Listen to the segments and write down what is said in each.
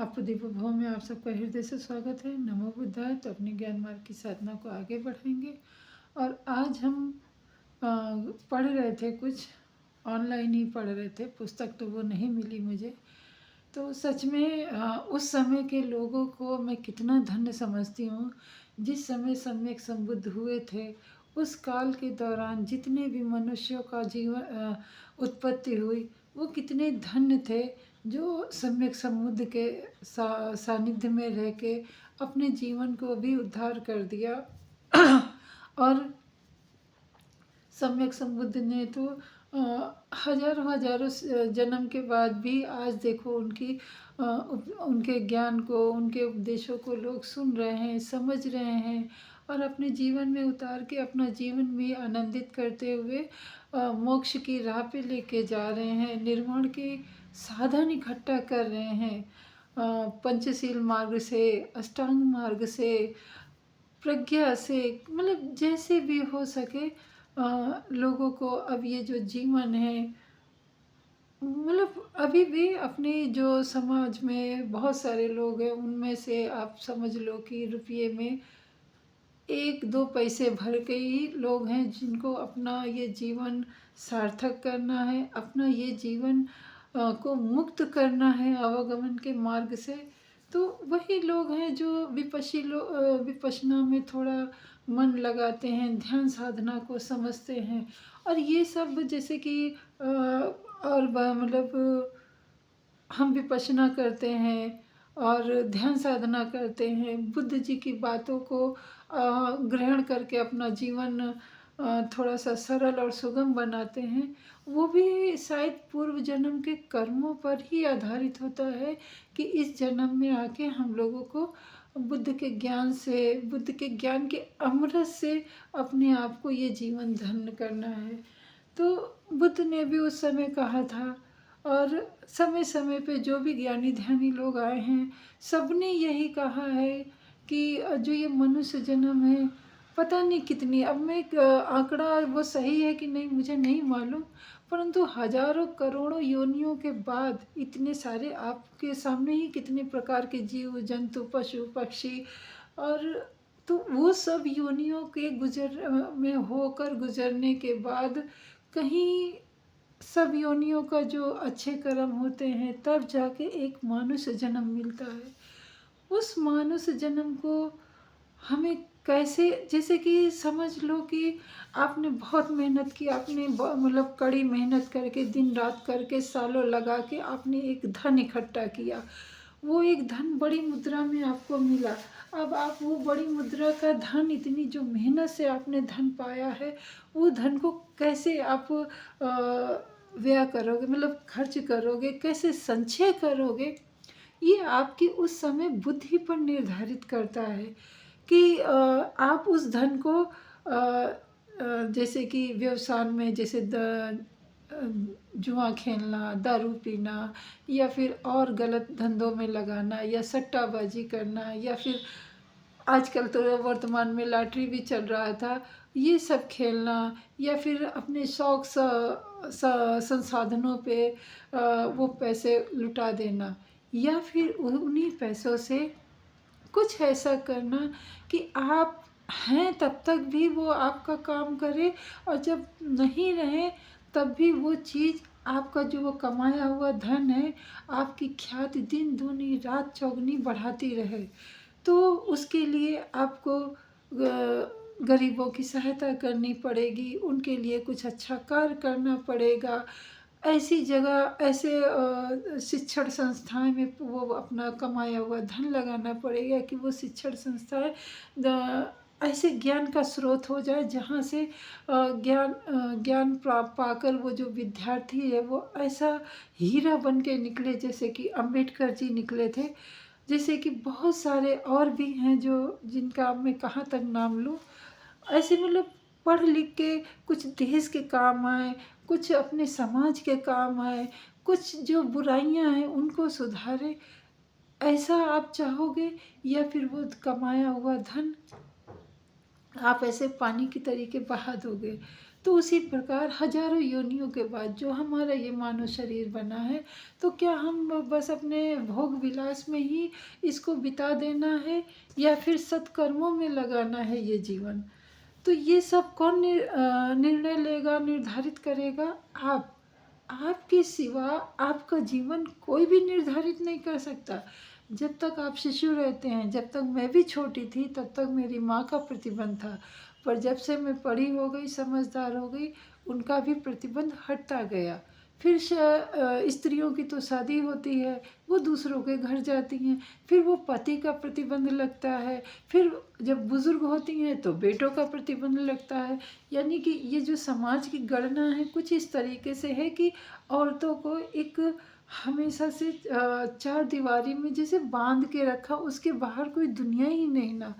आप दीपक भव में आप सबका हृदय से स्वागत है। नमो बुद्धाय। तो अपने ज्ञान मार्ग की साधना को आगे बढ़ाएंगे। और आज हम अ, पढ़ रहे थे, कुछ ऑनलाइन ही पढ़ रहे थे, पुस्तक तो वो नहीं मिली मुझे। तो सच में उस समय के लोगों को मैं कितना धन्य समझती हूँ। जिस समय सम्यक संबुद्ध हुए थे, उस काल के दौरान जितने भी मनुष्यों का जीवन उत्पत्ति हुई, वो कितने धन्य थे जो सम्यक संबुद्ध के सानिध्य में रह के अपने जीवन को भी उद्धार कर दिया। और सम्यक संबुद्ध ने तो हजारों हजारों जन्म के बाद भी आज देखो उनके ज्ञान को, उनके उपदेशों को लोग सुन रहे हैं, समझ रहे हैं और अपने जीवन में उतार के अपना जीवन भी आनंदित करते हुए मोक्ष की राह पे लेके जा रहे हैं। निर्वाण के साधन इकट्ठा कर रहे हैं, पंचशील मार्ग से, अष्टांग मार्ग से, प्रज्ञा से, मतलब जैसे भी हो सके लोगों को अब ये जो जीवन है, मतलब अभी भी अपने जो समाज में बहुत सारे लोग हैं, उनमें से आप समझ लो कि रुपये में एक दो पैसे भर के ही लोग हैं जिनको अपना ये जीवन सार्थक करना है, अपना ये जीवन को मुक्त करना है अवगमन के मार्ग से। तो वही लोग हैं जो विपश्यना में थोड़ा मन लगाते हैं, ध्यान साधना को समझते हैं। और ये सब जैसे कि मतलब हम विपश्यना करते हैं और ध्यान साधना करते हैं, बुद्ध जी की बातों को ग्रहण करके अपना जीवन थोड़ा सा सरल और सुगम बनाते हैं। वो भी शायद पूर्व जन्म के कर्मों पर ही आधारित होता है कि इस जन्म में आके हम लोगों को बुद्ध के ज्ञान से, बुद्ध के ज्ञान के अमृत से अपने आप को ये जीवन धन्य करना है। तो बुद्ध ने भी उस समय कहा था, और समय समय पे जो भी ज्ञानी ध्यानी लोग आए हैं, सबने यही कहा है कि जो ये मनुष्य जन्म है, पता नहीं कितनी, अब मैं आंकड़ा वो सही है कि नहीं मुझे नहीं मालूम, परंतु हजारों करोड़ों योनियों के बाद इतने सारे आपके सामने ही कितने प्रकार के जीव जंतु पशु पक्षी, और तो वो सब योनियों के में होकर गुजरने के बाद कहीं सब योनियों का जो अच्छे कर्म होते हैं, तब जाके एक मानुष जन्म मिलता है। उस मानुष जन्म को हमें कैसे, जैसे कि समझ लो कि आपने बहुत मेहनत की, आपने मतलब कड़ी मेहनत करके दिन रात करके सालों लगा के आपने एक धन इकट्ठा किया। वो एक धन बड़ी मुद्रा में आपको मिला। अब आप वो बड़ी मुद्रा का धन, इतनी जो मेहनत से आपने धन पाया है, वो धन को कैसे आप व्यय करोगे, मतलब खर्च करोगे, कैसे संचय करोगे, ये आपकी उस समय बुद्धि पर निर्धारित करता है कि आप उस धन को जैसे कि व्यवसाय में, जैसे जुआ खेलना, दारू पीना, या फिर और गलत धंधों में लगाना, या सट्टाबाजी करना, या फिर आजकल तो वर्तमान में लॉटरी भी चल रहा था, ये सब खेलना, या फिर अपने शौक संसाधनों पे वो पैसे लुटा देना, या फिर उन्हीं पैसों से कुछ ऐसा करना कि आप हैं तब तक भी वो आपका काम करे, और जब नहीं रहे तब भी वो चीज़, आपका जो वो कमाया हुआ धन है, आपकी ख्याति दिन दूनी रात चौगुनी बढ़ाती रहे। तो उसके लिए आपको गरीबों की सहायता करनी पड़ेगी, उनके लिए कुछ अच्छा कार्य करना पड़ेगा। ऐसी जगह, ऐसे शिक्षण संस्थाएं में वो अपना कमाया हुआ धन लगाना पड़ेगा कि वो शिक्षण संस्थाएं ऐसे ज्ञान का स्रोत हो जाए जहाँ से ज्ञान प्राप्त पाकर वो जो विद्यार्थी है वो ऐसा हीरा बन के निकले, जैसे कि अम्बेडकर जी निकले थे, जैसे कि बहुत सारे और भी हैं जो जिनका मैं कहाँ तक नाम लूँ। ऐसे मतलब पढ़ लिख के कुछ देश के काम आए, कुछ अपने समाज के काम आए, कुछ जो बुराइयां हैं उनको सुधारे, ऐसा आप चाहोगे? या फिर वो कमाया हुआ धन आप ऐसे पानी की तरीके बहा दोगे? तो उसी प्रकार हजारों योनियों के बाद जो हमारा ये मानव शरीर बना है, तो क्या हम बस अपने भोग विलास में ही इसको बिता देना है या फिर सत्कर्मों में लगाना है ये जीवन? तो ये सब कौन निर्णय लेगा, निर्धारित करेगा? आप। आपके सिवा आपका जीवन कोई भी निर्धारित नहीं कर सकता। जब तक आप शिशु रहते हैं, जब तक मैं भी छोटी थी, तब तक मेरी माँ का प्रतिबंध था। पर जब से मैं बड़ी हो गई, समझदार हो गई, उनका भी प्रतिबंध हटता गया। फिर स्त्रियों की तो शादी होती है, वो दूसरों के घर जाती हैं, फिर वो पति का प्रतिबंध लगता है, फिर जब बुजुर्ग होती हैं तो बेटों का प्रतिबंध लगता है। यानी कि ये जो समाज की गणना है कुछ इस तरीके से है कि औरतों को एक हमेशा से चार दीवारी में जैसे बांध के रखा, उसके बाहर कोई दुनिया ही नहीं ना।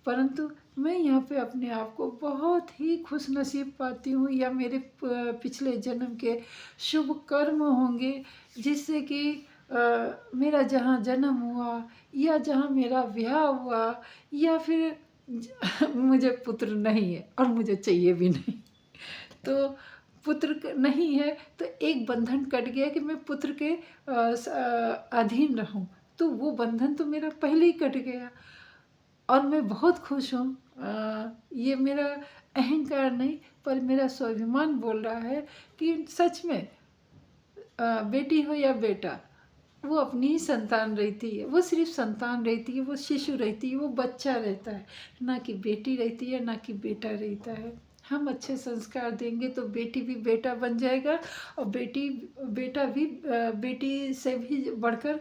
परंतु मैं यहाँ पे अपने आप को बहुत ही खुश नसीब पाती हूँ, या मेरे पिछले जन्म के शुभ कर्म होंगे जिससे कि मेरा जहाँ जन्म हुआ, या जहाँ मेरा ब्याह हुआ, या फिर मुझे पुत्र नहीं है और मुझे चाहिए भी नहीं, तो पुत्र नहीं है तो एक बंधन कट गया कि मैं पुत्र के अधीन रहूं, तो वो बंधन तो मेरा पहले ही कट गया और मैं बहुत खुश हूँ। ये मेरा अहंकार नहीं, पर मेरा स्वाभिमान बोल रहा है कि सच में बेटी हो या बेटा, वो अपनी ही संतान रहती है, वो सिर्फ संतान रहती है, वो शिशु रहती है, वो बच्चा रहता है, ना कि बेटी रहती है, ना कि बेटा रहता है। हम अच्छे संस्कार देंगे तो बेटी भी बेटा बन जाएगा, और बेटा भी बेटी से भी बढ़कर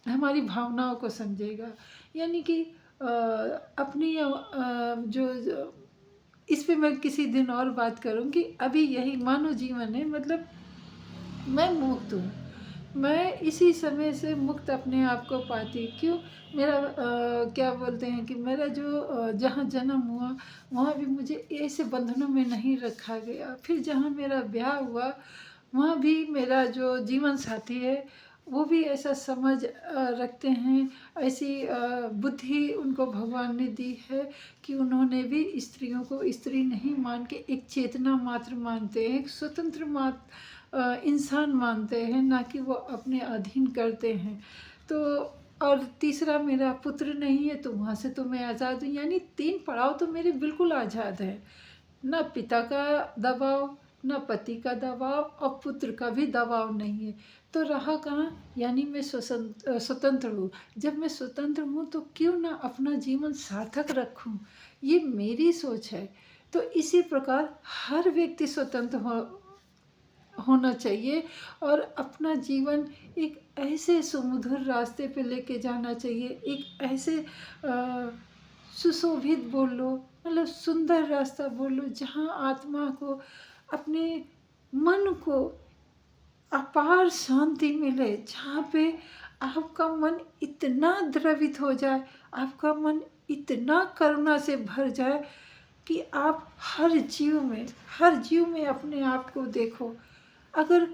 हमारी भावनाओं को समझेगा। यानी कि अपनी जो इस पे मैं किसी दिन और बात करूँगी। अभी यही मानव जीवन है, मतलब मैं मुक्त हूँ। मैं इसी समय से मुक्त अपने आप को पाती। क्यों? मेरा क्या बोलते हैं कि मेरा जो जहाँ जन्म हुआ वहाँ भी मुझे ऐसे बंधनों में नहीं रखा गया। फिर जहाँ मेरा ब्याह हुआ वहाँ भी मेरा जो जीवन साथी है वो भी ऐसा समझ रखते हैं, ऐसी बुद्धि उनको भगवान ने दी है कि उन्होंने भी स्त्रियों को स्त्री नहीं मान के एक चेतना मात्र मानते हैं, एक स्वतंत्र इंसान मानते हैं, ना कि वो अपने अधीन करते हैं। तो और तीसरा मेरा पुत्र नहीं है, तो वहाँ से तो मैं आज़ाद हूँ। यानी 3 पड़ाव तो मेरे बिल्कुल आज़ाद है। ना पिता का दबाव, ना पति का दबाव, और पुत्र का भी दबाव नहीं है। तो रहा कहाँ? यानी मैं स्वतंत्र हूँ। जब मैं स्वतंत्र हूँ तो क्यों ना अपना जीवन सार्थक रखूँ, ये मेरी सोच है। तो इसी प्रकार हर व्यक्ति स्वतंत्र होना चाहिए और अपना जीवन एक ऐसे सुमधुर रास्ते पे लेके जाना चाहिए, एक ऐसे सुशोभित बोल लो, मतलब सुंदर रास्ता बोल लो, जहाँ आत्मा को, अपने मन को अपार शांति मिले, जहाँ पे आपका मन इतना द्रवित हो जाए, आपका मन इतना करुणा से भर जाए कि आप हर जीव में अपने आप को देखो। अगर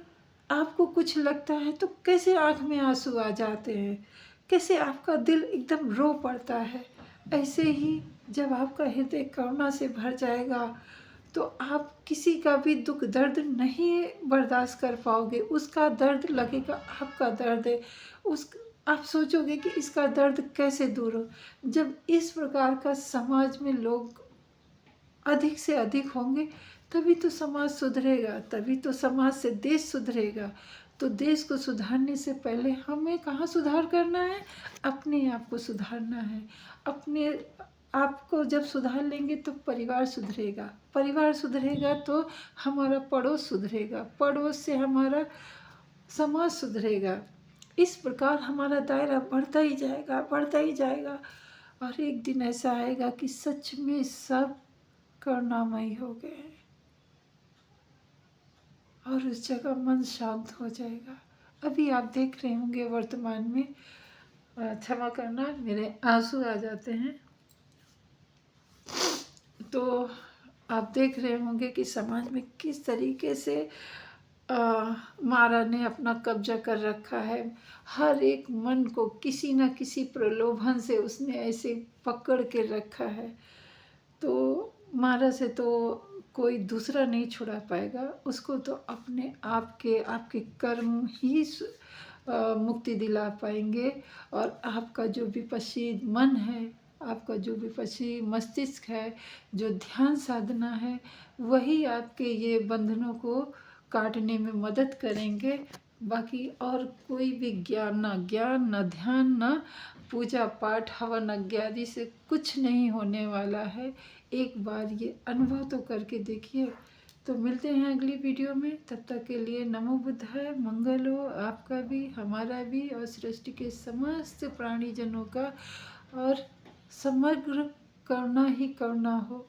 आपको कुछ लगता है तो कैसे आँख में आंसू आ जाते हैं, कैसे आपका दिल एकदम रो पड़ता है। ऐसे ही जब आपका हृदय करुणा से भर जाएगा तो आप किसी का भी दुख दर्द नहीं बर्दाश्त कर पाओगे। उसका दर्द लगेगा आपका दर्द है, उस आप सोचोगे कि इसका दर्द कैसे दूर हो। जब इस प्रकार का समाज में लोग अधिक से अधिक होंगे तभी तो समाज सुधरेगा, तभी तो समाज से देश सुधरेगा। तो देश को सुधारने से पहले हमें कहाँ सुधार करना है? अपने आप को सुधारना है। अपने आपको जब सुधार लेंगे तो परिवार सुधरेगा, परिवार सुधरेगा तो हमारा पड़ोस सुधरेगा, पड़ोस से हमारा समाज सुधरेगा। इस प्रकार हमारा दायरा बढ़ता ही जाएगा, बढ़ता ही जाएगा, और एक दिन ऐसा आएगा कि सच में सब करुणामयी हो गए हैं और उस जगह मन शांत हो जाएगा। अभी आप देख रहे होंगे वर्तमान में, क्षमा करना मेरे आंसू आ जाते हैं, तो आप देख रहे होंगे कि समाज में किस तरीके से मारा ने अपना कब्जा कर रखा है। हर एक मन को किसी न किसी प्रलोभन से उसने ऐसे पकड़ के रखा है। तो मारा से तो कोई दूसरा नहीं छुड़ा पाएगा, उसको तो अपने आप के आपके कर्म ही मुक्ति दिला पाएंगे। और आपका जो विपश्ची मन है, आपका जो विपश्ची मस्तिष्क है, जो ध्यान साधना है, वही आपके ये बंधनों को काटने में मदद करेंगे। बाकी और कोई भी ज्ञान ना ध्यान ना पूजा पाठ हवन इत्यादि से कुछ नहीं होने वाला है। एक बार ये अनुभव तो करके देखिए। तो मिलते हैं अगली वीडियो में, तब तक के लिए नमो बुद्धाय, मंगल हो आपका भी, हमारा भी और सृष्टि के समस्त प्राणीजनों का। और समग्र करुणा ही करुणा हो।